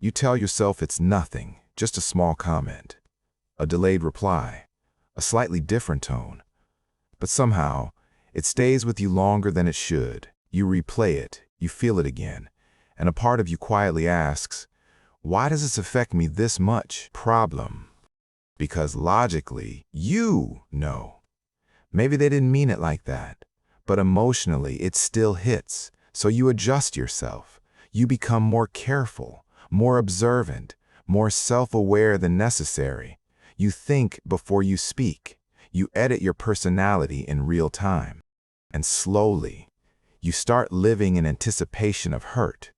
You tell yourself it's nothing, just a small comment, a delayed reply, a slightly different tone. But somehow, it stays with you longer than it should. You replay it, you feel it again, and a part of you quietly asks, why does this affect me this much? Problem. Because logically, you know. Maybe they didn't mean it like that, but emotionally it still hits. So you adjust yourself. You become more careful, more observant, more self-aware than necessary. You think before you speak. You edit your personality in real time. And slowly, you start living in anticipation of hurt,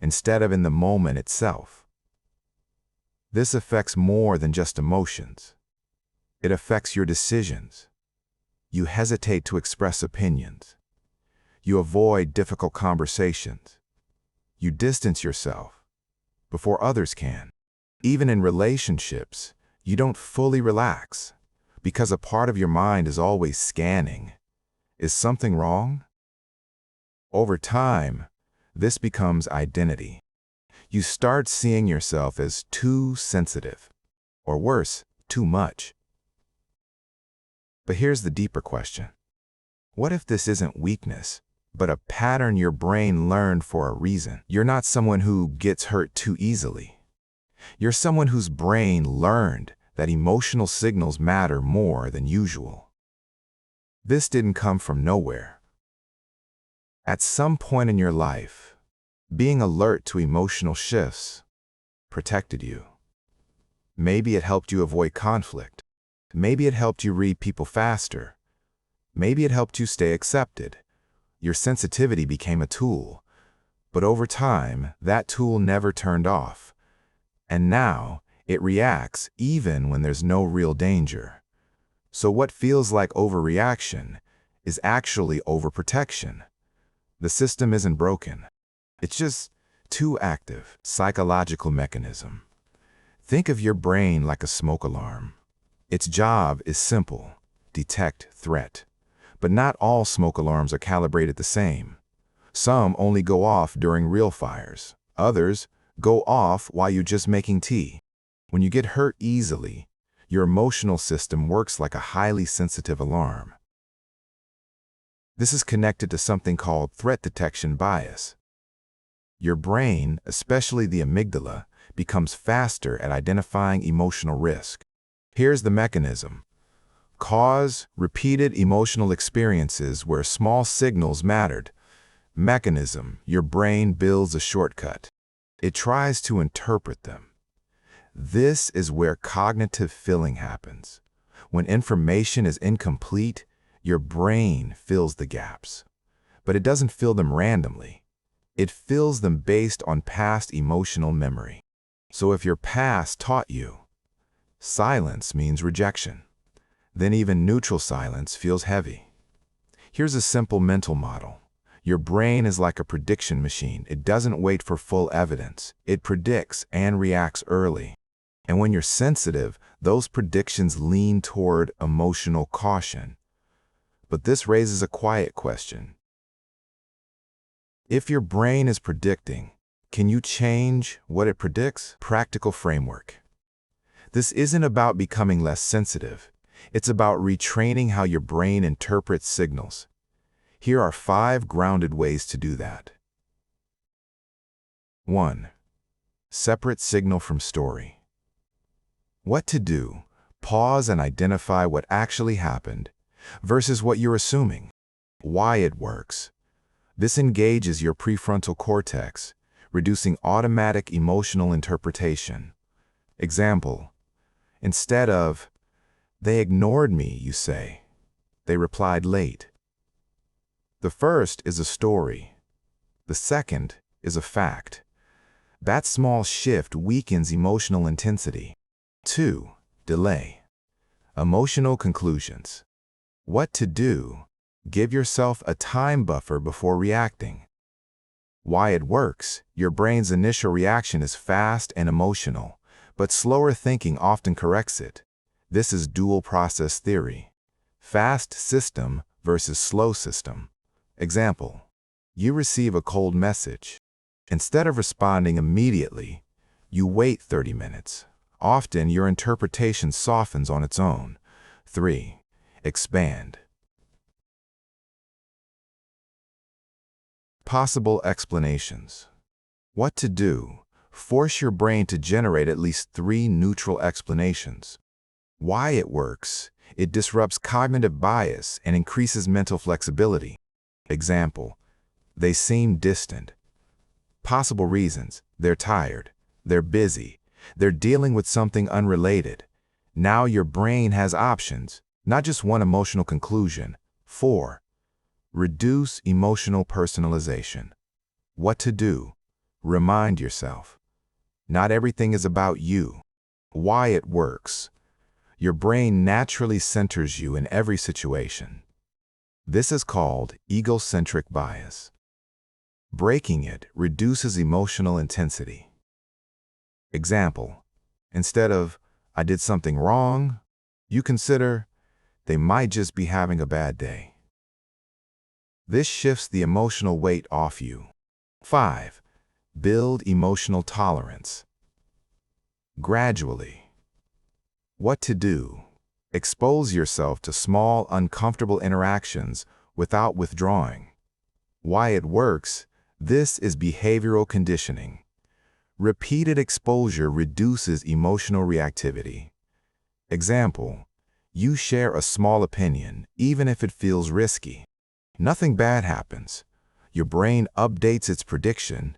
instead of in the moment itself. This affects more than just emotions. It affects your decisions. You hesitate to express opinions. You avoid difficult conversations. You distance yourself before others can. Even in relationships, you don't fully relax because a part of your mind is always scanning. Is something wrong? Over time, this becomes identity. You start seeing yourself as too sensitive, or worse, too much. But here's the deeper question. What if this isn't weakness, but a pattern your brain learned for a reason? You're not someone who gets hurt too easily. You're someone whose brain learned that emotional signals matter more than usual. This didn't come from nowhere. At some point in your life, being alert to emotional shifts protected you. Maybe it helped you avoid conflict. Maybe it helped you read people faster. Maybe it helped you stay accepted. Your sensitivity became a tool. But over time, that tool never turned off. And now, it reacts even when there's no real danger. So what feels like overreaction is actually overprotection. The system isn't broken. It's just too active. Psychological mechanism. Think of your brain like a smoke alarm. Its job is simple: detect threat. But not all smoke alarms are calibrated the same. Some only go off during real fires. Others go off while you're just making tea. When you get hurt easily, your emotional system works like a highly sensitive alarm. This is connected to something called threat detection bias. Your brain, especially the amygdala, becomes faster at identifying emotional risk. Here's the mechanism. Cause: repeated emotional experiences where small signals mattered. Mechanism: your brain builds a shortcut. It tries to interpret them. This is where cognitive filling happens. When information is incomplete, your brain fills the gaps. But it doesn't fill them randomly. It fills them based on past emotional memory. So if your past taught you silence means rejection, then even neutral silence feels heavy. Here's a simple mental model. Your brain is like a prediction machine. It doesn't wait for full evidence. It predicts and reacts early. And when you're sensitive, those predictions lean toward emotional caution. But this raises a quiet question. If your brain is predicting, can you change what it predicts? Practical framework. This isn't about becoming less sensitive. It's about retraining how your brain interprets signals. Here are 5 grounded ways to do that. 1. Separate signal from story. What to do? Pause and identify what actually happened versus what you're assuming. Why it works. This engages your prefrontal cortex, reducing automatic emotional interpretation. Example: instead of, "They ignored me," you say, "They replied late." The first is a story. The second is a fact. That small shift weakens emotional intensity. 2. Delay. Emotional conclusions. What to do? Give yourself a time buffer before reacting. Why it works? Your brain's initial reaction is fast and emotional, but slower thinking often corrects it. This is dual process theory. Fast system versus slow system. Example: you receive a cold message. Instead of responding immediately, You wait 30 minutes. Often, your interpretation softens on its own. 3. Expand. Possible explanations. What to do? Force your brain to generate at least 3 neutral explanations. Why it works? It disrupts cognitive bias and increases mental flexibility. Example: they seem distant. Possible reasons: they're tired, they're busy, they're dealing with something unrelated. Now your brain has options, not just one emotional conclusion. 4. Reduce emotional personalization. What to do? Remind yourself: not everything is about you. Why it works? Your brain naturally centers you in every situation. This is called egocentric bias. Breaking it reduces emotional intensity. Example: instead of "I did something wrong," you consider "they might just be having a bad day." This shifts the emotional weight off you. 5. Build emotional tolerance. Gradually. What to do? Expose yourself to small, uncomfortable interactions without withdrawing. Why it works? This is behavioral conditioning. Repeated exposure reduces emotional reactivity. Example: you share a small opinion, even if it feels risky. Nothing bad happens. Your brain updates its prediction.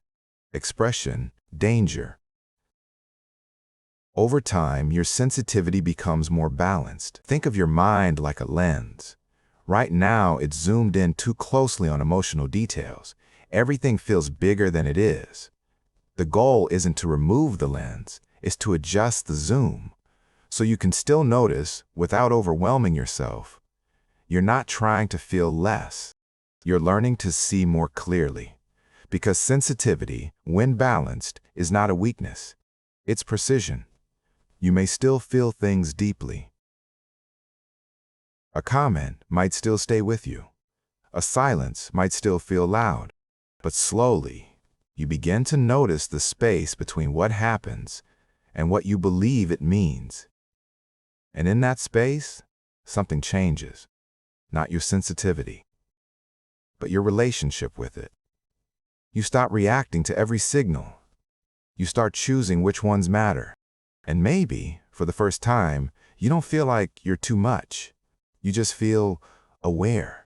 Expression: danger. Over time, your sensitivity becomes more balanced. Think of your mind like a lens. Right now, it's zoomed in too closely on emotional details. Everything feels bigger than it is. The goal isn't to remove the lens, it's to adjust the zoom, so you can still notice without overwhelming yourself. You're not trying to feel less. You're learning to see more clearly. Because sensitivity, when balanced, is not a weakness. It's precision. You may still feel things deeply. A comment might still stay with you. A silence might still feel loud. But slowly, you begin to notice the space between what happens and what you believe it means. And in that space, something changes. Not your sensitivity, but your relationship with it. You stop reacting to every signal. You start choosing which ones matter. And maybe, for the first time, you don't feel like you're too much. You just feel aware.